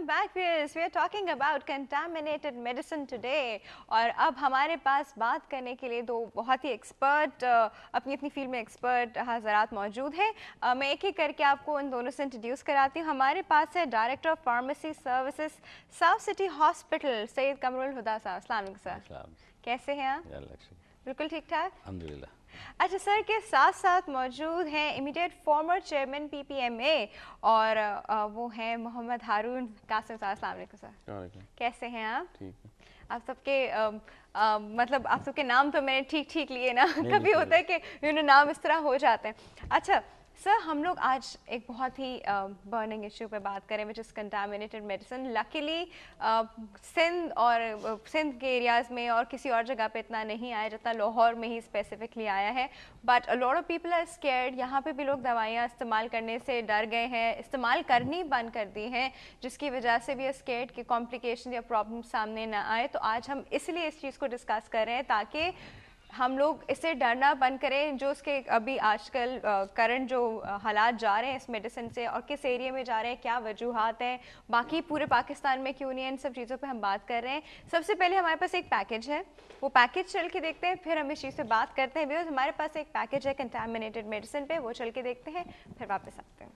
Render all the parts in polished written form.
back viewers. We are talking about contaminated medicine today. और अब हमारे पास बात करने के लिए दो बहुत ही एक्सपर्ट अपनी अपनी फील्ड में एक्सपर्ट हज़रात मौजूद हैं. मैं एक एक करके आपको उन दोनों से इंट्रोड्यूस कराती हूँ. हमारे पास है director of pharmacy services South City Hospital Syed Qamrul Huda साहब. अस्सलाम वालेकुम सर. कैसे हैं आप? बिल्कुल ठीक ठाक अल्हम्दुलिल्लाह. अच्छा सर के साथ साथ मौजूद हैं इमीडिएट फॉर्मर चेयरमैन पीपीएमए और वो हैं मोहम्मद हारून कासिम साहब. अस्सलाम वालेकुम सर. कैसे हैं आप? ठीक है. आप सबके मतलब आप सबके नाम तो मैंने ठीक ठीक लिए ना. कभी होता है कि नाम इस तरह हो जाते हैं. अच्छा सर, हम लोग आज एक बहुत ही बर्निंग इशू पे बात करें which is contaminated medicine. Luckily Sindh के एरियाज़ में और किसी और जगह पे इतना नहीं आया जितना लाहौर में ही स्पेसिफिकली आया है. But a lot of people are scared. यहाँ पे भी लोग दवाइयाँ इस्तेमाल करने से डर गए हैं, इस्तेमाल करनी बंद कर दी हैं, जिसकी वजह से भी स्केयर्ड कि कॉम्प्लिकेशन या प्रॉब्लम सामने ना आए. तो आज हम इसलिए इस चीज़ को डिस्कस कर रहे हैं ताकि हम लोग इससे डरना बंद करें. जो उसके अभी आजकल करंट जो हालात जा रहे हैं इस मेडिसिन से और किस एरिया में जा रहे हैं, क्या वजूहात हैं, बाकी पूरे पाकिस्तान में क्यों नहीं है, इन सब चीज़ों पे हम बात कर रहे हैं. सबसे पहले हमारे पास एक पैकेज है, वो पैकेज चल के देखते हैं, फिर हम इस चीज़ पे बात करते हैं. व्यूअर्स, हमारे पास एक पैकेज है कंटामिनेटेड मेडिसिन पे, वो चल के देखते हैं, फिर वापस आते हैं.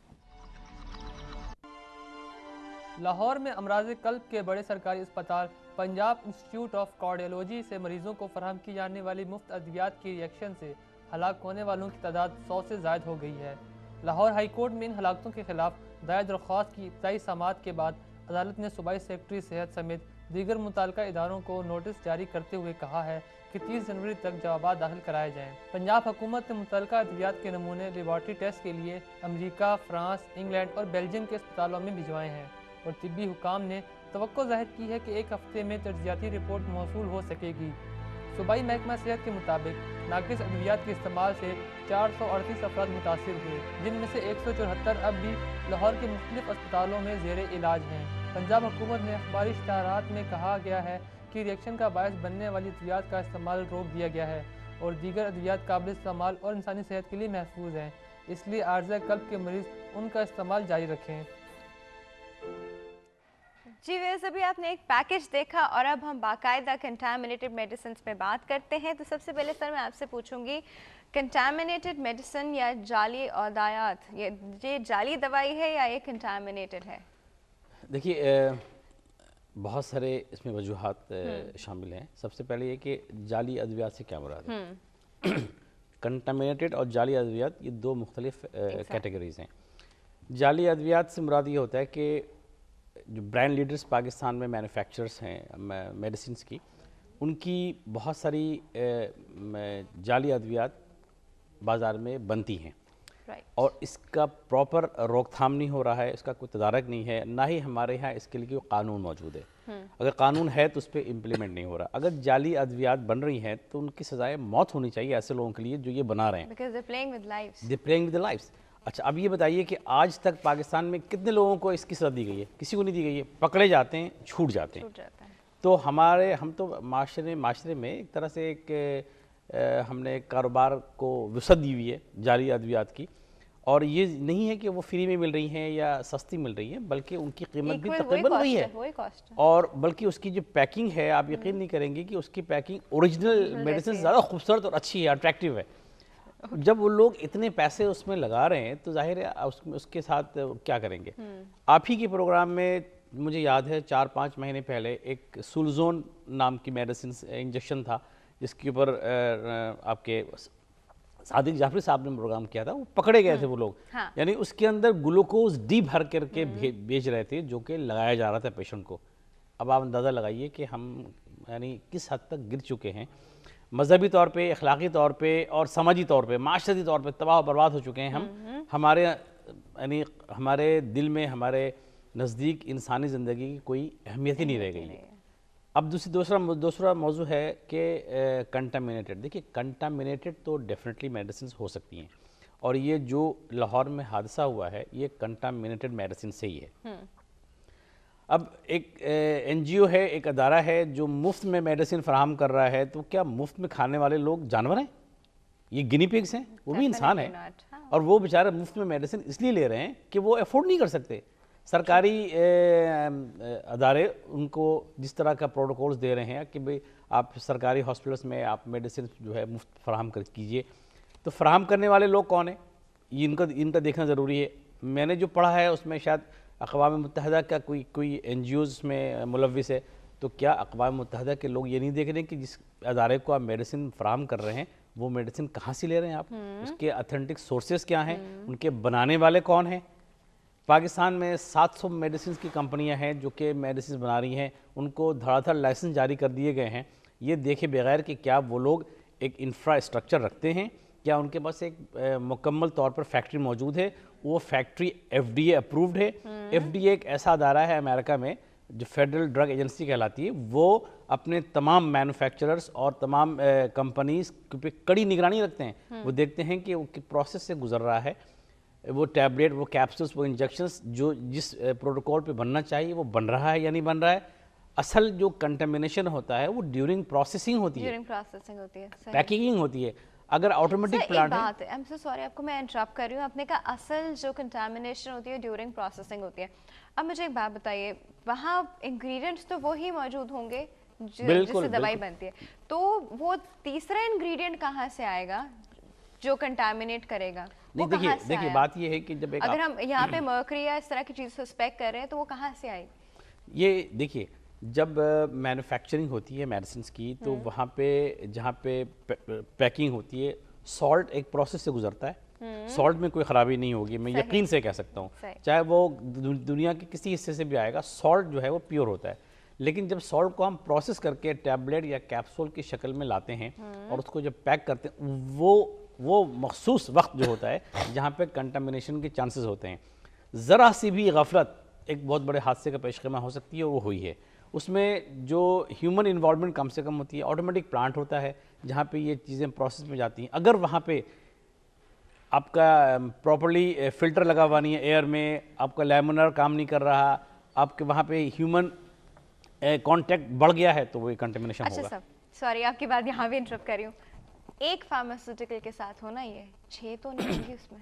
लाहौर में अमराज़ क़ल्ब के बड़े सरकारी अस्पताल पंजाब इंस्टीट्यूट ऑफ कार्डियोलॉजी से मरीजों को फराहम की जाने वाली मुफ्त अद्वियात की रिएक्शन से हलाक होने वालों की तादाद 100 से ज़ायद हो गई है. लाहौर हाई कोर्ट में इन हलाकतों के खिलाफ दायर दरख्वास्त की इब्तदाई समाअत के बाद अदालत ने सूबाई सेक्रेटरी सेहत समेत दीगर मुतल्लिका इदारों को नोटिस जारी करते हुए कहा है कि 30 जनवरी तक जवाब दाखिल कराए जाएँ. पंजाब हुकूमत ने मुतल्लिका अद्वियात के नमूने लेबॉर्ट्री टेस्ट के लिए अमरीका, फ्रांस, इंग्लैंड और बेल्जियम के अस्पतालों में भिजवाए हैं और तिब्बी हुकाम ने तवक्को ज़ाहिर की है कि एक हफ्ते में तज्ज़ियाती रिपोर्ट मौसूल हो सकेगी. सूबाई महकमा सेहत के मुताबिक नाकिस अद्वियात के इस्तेमाल से 438 अफराद मुतासिर हुए, जिनमें से 174 अब भी लाहौर के मुख्तलिफ अस्पतालों में ज़ेर इलाज हैं. पंजाब हुकूमत ने अखबारी इश्तहारात में कहा गया है कि रिएक्शन का बायस बनने वाली अद्वियात का इस्तेमाल रोक दिया गया है और दीगर अद्वियात काबिल इस्तेमाल और इंसानी सेहत के लिए महफूज हैं, इसलिए आर्ज़ा क़ल्ब के मरीज़ उनका इस्तेमाल जारी रखें. जी वैसे अभी आपने एक पैकेज देखा और अब हम बाकायदा कंटामिनेटेड मेडिसिन पे बात करते हैं. तो सबसे पहले सर मैं आपसे पूछूंगी, कंटामिनेटेड मेडिसिन या जाली अदायात, ये जाली दवाई है या ये कंटामिनेटेड है? देखिए बहुत सारे इसमें वजूहात शामिल हैं. सबसे पहले ये कि जाली अद्वियात से क्या मुराद है. कंटामिनेटेड और जाली अद्वियात ये दो मुख्तलिफ कैटेगरीज हैं. जाली अद्वियात से मुराद ये होता है कि जो ब्रांड लीडर्स पाकिस्तान में मैन्युफैक्चरर्स हैं मेडिसिन की, उनकी बहुत सारी जाली अद्वियात बाज़ार में बनती हैं और इसका प्रॉपर रोकथाम नहीं हो रहा है, इसका कोई तदारक नहीं है, ना ही हमारे यहाँ इसके लिए कोई कानून मौजूद है. अगर कानून है तो उस पर इम्प्लीमेंट नहीं हो रहा. अगर जाली अद्वियात बन रही हैं तो उनकी सज़ाए मौत होनी चाहिए ऐसे लोगों के लिए जो ये बना रहे हैं. They're playing with lives. अच्छा, अब ये बताइए कि आज तक पाकिस्तान में कितने लोगों को इसकी सज़ा दी गई है? किसी को नहीं दी गई है. पकड़े जाते हैं, छूट जाते हैं. तो हम तो माशरे में एक तरह से हमने कारोबार को वसअत दी हुई है जाली अद्वियात की. और ये नहीं है कि वो फ्री में मिल रही हैं या सस्ती मिल रही हैं, बल्कि उनकी कीमत भी तकरीबन वही है. और बल्कि उसकी जो पैकिंग है, आप यकीन नहीं करेंगे कि उसकी पैकिंग ओरिजिनल मेडिसिन ज़्यादा खूबसूरत और अच्छी है, अट्रैक्टिव है. जब वो लोग इतने पैसे उसमें लगा रहे हैं तो जाहिर है उसके साथ क्या करेंगे. आप ही के प्रोग्राम में मुझे याद है 4-5 महीने पहले एक सुलजोन नाम की मेडिसिन इंजेक्शन था जिसके ऊपर आपके सादिक जाफरी साहब ने प्रोग्राम किया था. वो पकड़े गए थे वो लोग. यानी उसके अंदर ग्लूकोज डी भर करके बेच रहे थे जो कि लगाया जा रहा था पेशेंट को. अब आप अंदाज़ा लगाइए कि हम यानी किस हद तक गिर चुके हैं, मजहबी तौर पे, अखलाकी तौर पे और समाजी तौर पे, माशरती तौर पे तबाह बर्बाद हो चुके हैं हम. हमारे दिल में, हमारे नज़दीक इंसानी ज़िंदगी की कोई अहमियत ही नहीं रह गई है. अब दूसरा मौजू है कि कंटामिनेटेड. देखिए, कंटामिनेटेड तो डेफिनेटली मेडिसिन हो सकती हैं और ये जो लाहौर में हादसा हुआ है ये कंटामिनेटेड मेडिसिन से ही है. अब एक NGO है, एक अदारा है जो मुफ्त में मेडिसिन फराहम कर रहा है, तो क्या मुफ्त में खाने वाले लोग जानवर हैं? ये गिनी पिग्स हैं? वो भी इंसान है और वो बेचारे मुफ्त में मेडिसिन इसलिए ले रहे हैं कि वो अफोर्ड नहीं कर सकते. سرکاری ادارے ان کو جس طرح کا پروٹوکولز دے رہے ہیں کہ بھئی آپ سرکاری ہاسپٹلس میں آپ میڈیسن جو ہے مفت فراہم کیجئے، تو فراہم کرنے والے لوگ کون ہیں یہ ان کا دیکھنا ضروری ہے. میں نے جو پڑھا ہے اس میں شاید اقوام متحدہ کا کوئی این جی اوز میں ملوث ہے، تو کیا اقوام متحدہ کے لوگ یہ نہیں دیکھ رہے کہ جس ادارے کو آپ میڈیسن فراہم کر رہے ہیں وہ میڈیسن کہاں سے لے رہے ہیں آپ، اس کے اتھینٹک سورسز کیا ہیں، ان کے بنانے والے کون ہیں؟ پاکستان میں 700 میڈیسنز کی کمپنیاں ہیں جو کہ میڈیسنز بنا رہی ہیں، ان کو دھڑا دھڑ لائسنس جاری کر دیے گئے ہیں. یہ دیکھے بغیر کہ کیا وہ لوگ ایک انفراسٹرکچر رکھتے ہیں، کیا ان کے پاس ایک مکمل طور پر فیکٹری موجود ہے، وہ factory F D A approved ہے. ایف ڈی اے ایک ایسا ادارہ ہے امریکہ میں جو فیڈرل ڈرگ ایجنسی کہلاتی ہے، وہ اپنے تمام مینوفیکچررز اور تمام کمپنیز پہ کڑی نگرانی رکھتے ہیں. وہ دیکھتے ہیں کہ وہ کس پروسیس سے گزر رہا ہے، وہ ٹیبلیٹ، وہ کیپسولز، وہ انجیکشنز جو جس پروٹوکول پہ بننا چاہیے وہ بن رہا ہے یا نہیں بن رہا ہے. اصل جو کنٹامینیشن ہوتا ہے وہ ڈیورنگ پروسیسنگ ہوتی ہے، پیکنگ ہوتی ہے. اگر آٹومیٹک پلانٹ ہے، I'm so sorry آپ کو میں انٹرپٹ کر رہی ہوں، آپ نے کہا اصل جو کنٹامینیشن ہوتی ہے ڈیورنگ پروسیسنگ ہوتی ہے. اب مجھے ایک بات بتائیے، وہاں انگریڈینٹس تو وہی موجود ہوں گے جس سے دوائی بنتی ہے، تو وہ تیسرا انگریڈینٹ کہاں سے آئے گا جو کنٹامینیٹ کرے گا؟ نہیں دیکھیے بات یہ ہے کہ جب ایک اگر ہم یہاں پہ مرکری یا اس طرح کی چیز سسپیکٹ کر رہے ہیں تو وہ کہاں سے آئے؟ یہ دیکھیے جب مینوفیکچرنگ ہوتی ہے میڈیسنس کی تو وہاں پہ جہاں پہ پیکنگ ہوتی ہے سالٹ ایک پروسیس سے گزرتا ہے. سالٹ میں کوئی خرابی نہیں ہوگی، میں یقین سے کہہ سکتا ہوں، چاہے وہ دنیا کے کسی حصے سے بھی آئے گا، سالٹ جو ہے وہ پیور ہوتا ہے. لیکن جب سالٹ کو ہم پروسیس کر کے ٹیبلیٹ یا کیپسول کی شکل میں لاتے ہیں اور اس کو جب پیک کرتے ہیں، وہ مخصوص وقت جو ہوتا ہے جہاں پہ کنٹامینیشن کے چانسز ہوتے ہیں. ذرا سی بھی غفلت ایک بہت بڑے حادثے کا پیش خیمہ ہو سکتی ہے، وہ ہوئی ہے. اس میں جو ہیومن انوالومنٹ کم سے کم ہوتی ہے. آٹومیٹک پلانٹ ہوتا ہے جہاں پہ یہ چیزیں پروسیس میں جاتی ہیں. اگر وہاں پہ آپ کا پراپرلی فلٹر لگا ہوا نہیں ہے ایئر میں، آپ کا لیمنر کام نہیں کر رہا، آپ کے وہاں پہ ہیومن کانٹیکٹ بڑھ گیا ہے تو وہ کنٹامینیشن ہوگا. اچھا سوری آپ کی بات یہاں بھی انٹرپٹ کر رہی ہوں. ایک فارماسیوٹیکل کے ساتھ ہونا یہ 6 تو نہیں ہوں گی اس میں؟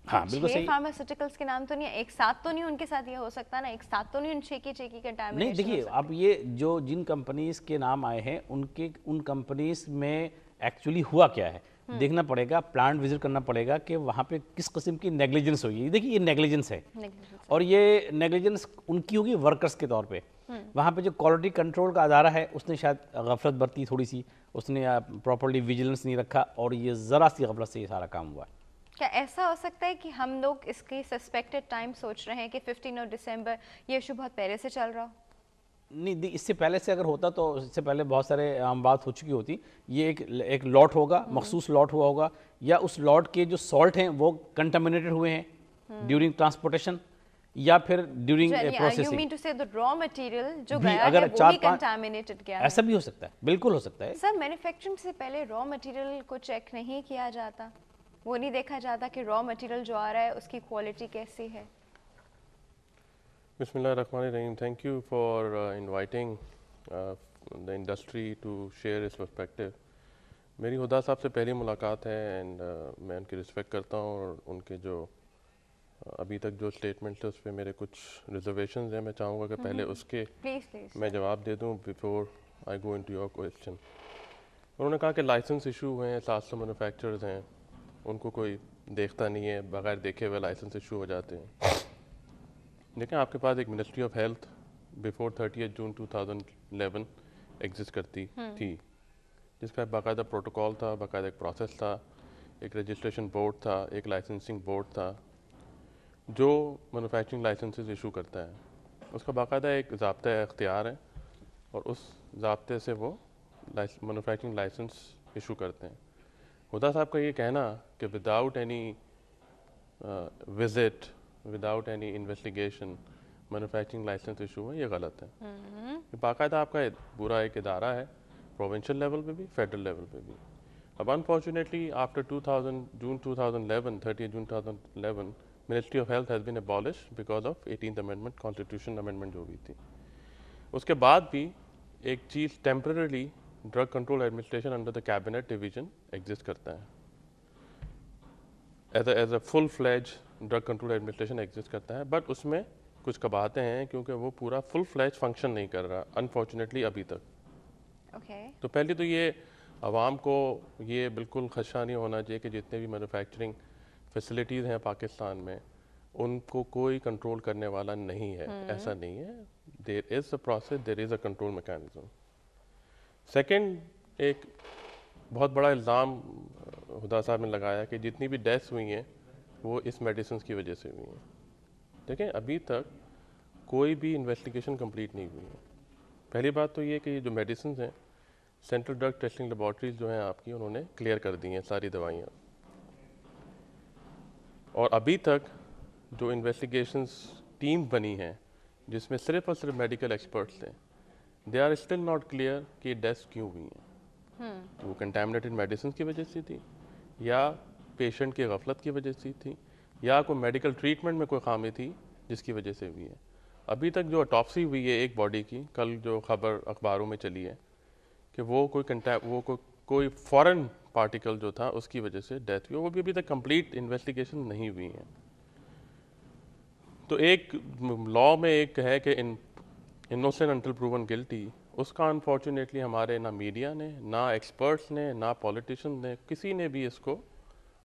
ہاں بالکل صحیح. 6 فارماسیوٹیکلز کے نام تو نہیں ہے، ایک ساتھ تو نہیں ان کے ساتھ یہ ہو سکتا نا، ایک ساتھ تو نہیں ان 6 کی کنٹامینیشن. نہیں دیکھیے اب یہ جو جن کمپنیز کے نام آئے ہیں ان کمپنیز میں ایکچولی ہوا کیا ہے دیکھنا پڑے گا، پلانٹ وزٹ کرنا پڑے گا کہ وہاں پہ کس قسم کی نیگلیجنس ہوئی ہے. دیکھیے یہ نیگلیجنس ہے اور یہ نیگلیجنس ان کی ہوگی ورکرز کے طور پہ. وہاں پہ جو کوالٹی کنٹرول کا ادارہ ہے اس نے شاید غفلت برتی تھوڑی سی، اس نے پراپرلی ویجیلنس نہیں رکھا اور یہ ذرا سی غفلت سے یہ سارا کام ہوا ہے. کیا ایسا ہو سکتا ہے کہ ہم لوگ اس کی سسپیکٹڈ ٹائم سوچ رہے ہیں کہ 15 دسمبر، یہ ایشو بہت پہلے سے چل رہا ہو؟ نہیں اس سے پہلے سے اگر ہوتا تو اس سے پہلے بہت سارے عام بات ہو چکی ہوتی. یہ ایک لاٹ ہوگا، مخصوص لاٹ ہوا ہوگا، یا اس لاٹ کے جو سالٹ ہیں وہ کنٹامینیٹڈ ہوئے ہیں ڈیورنگ ٹرانسپورٹیشن یا پھر during processing. You mean to say the raw material جو گیا ہے وہ بھی contaminated گیا ہے؟ ایسا بھی ہو سکتا ہے، بالکل ہو سکتا ہے. سر مینوفیکچرنگ سے پہلے را مٹیریل کو چیک نہیں کیا جاتا؟ وہ نہیں دیکھا جاتا کہ را مٹیریل جو آ رہا ہے اس کی کوالٹی کیسی ہے؟ بسم اللہ الرحمن الرحیم. Thank you for inviting the industry to share اس پرسپیکٹو. میری ہدا صاحب سے پہلی ملاقات ہے اینڈ میں ان کی رسپیکٹ کرتا ہوں، اور ان کے جو ابھی تک جو اسٹیٹمنٹ تھے اس پہ میرے کچھ ریزرویشنز ہیں. میں چاہوں گا کہ پہلے اس کے میں جواب دے دوں before I go into your question. انہوں نے کہا کہ لائسنس ایشو ہوئے ہیں، 700 مینوفیکچررز ہیں، ان کو کوئی دیکھتا نہیں ہے، بغیر دیکھے ہوئے لائسنس ایشو ہو جاتے ہیں. دیکھیں آپ کے پاس ایک منسٹری آف ہیلتھ بیفور 30 جون 2011 ایگزسٹ کرتی تھی، جس کا باقاعدہ پروٹوکول تھا، باقاعدہ ایک پروسیس تھا، ایک رجسٹریشن بورڈ تھا، ایک لائسنسنگ بورڈ تھا جو مینوفیکچرنگ لائسنسز ایشو کرتا ہے. اس کا باقاعدہ ایک ضابطۂ اختیار ہے اور اس ضابطے سے وہ مینوفیکچرنگ لائسنس ایشو کرتے ہیں. ہدا صاحب کا یہ کہنا کہ without any visit, without any investigation manufacturing license issue ہے، یہ غلط ہے. باقاعدہ آپ کا پورا ایک ادارہ ہے، پروونشل لیول پہ بھی، فیڈرل لیول پہ بھی. اب انفارچونیٹلی آفٹر 30 جون 2011 Ministry of Health has been abolished because of 18th Amendment, Constitution Amendment جو بھی تھی. اس کے بعد بھی ایک چیز temporarily drug control administration under the cabinet division exist کرتا ہے. As a full fledge drug control administration exist करता है, बट उसमें कुछ कबाहतें हैं क्योंकि वो पूरा फुल फ्लैज फंक्शन नहीं कर रहा अनफॉर्चुनेटली अभी तक। तो पहले तो ये आवाम को ये बिल्कुल खदशा नहीं होना चाहिए कि जितने भी मैन्युफैक्चरिंग फैसिलिटीज़ हैं पाकिस्तान में उनको कोई कंट्रोल करने वाला नहीं है, ऐसा नहीं है। There is a process, there is a control mechanism. Second, एक बहुत बड़ा इल्ज़ाम हुदा साहब ने लगाया कि जितनी भी डेथ्स हुई हैं वो इस मेडिसिन की वजह से हुई हैं। देखें, अभी तक कोई भी इन्वेस्टिगेशन कंप्लीट नहीं हुई है। पहली बात तो ये कि जो मेडिसिन हैं, सेंट्रल ड्रग टेस्टिंग लेबॉर्ट्रीज जो हैं आपकी, उन्होंने क्लियर कर दी हैं सारी दवाइयाँ, और अभी तक जो इन्वेस्टिगेशंस टीम बनी हैं जिसमें सिर्फ और सिर्फ मेडिकल एक्सपर्ट्स थे, they are still not clear कि डेथ्स क्यों हुई हैं। वो कंटेमिनेटेड मेडिसिन की वजह से थी, या पेशेंट की गफलत की वजह से थी, या कोई मेडिकल ट्रीटमेंट में कोई खामी थी जिसकी वजह से हुई है। अभी तक जो ऑटोप्सी हुई है एक बॉडी की, कल जो खबर अखबारों में चली है कि वो कोई फॉरेन पार्टिकल जो था उसकी वजह से डेथ हुई, वो भी अभी तक कंप्लीट इन्वेस्टिगेशन नहीं हुई है। तो एक लॉ में एक है कि इनोसेंट अंटिल प्रूवन गिल्टी, उसका अनफॉर्चुनेटली हमारे ना मीडिया ने, ना एक्सपर्ट्स ने, ना पॉलिटिशियन ने, किसी ने भी इसको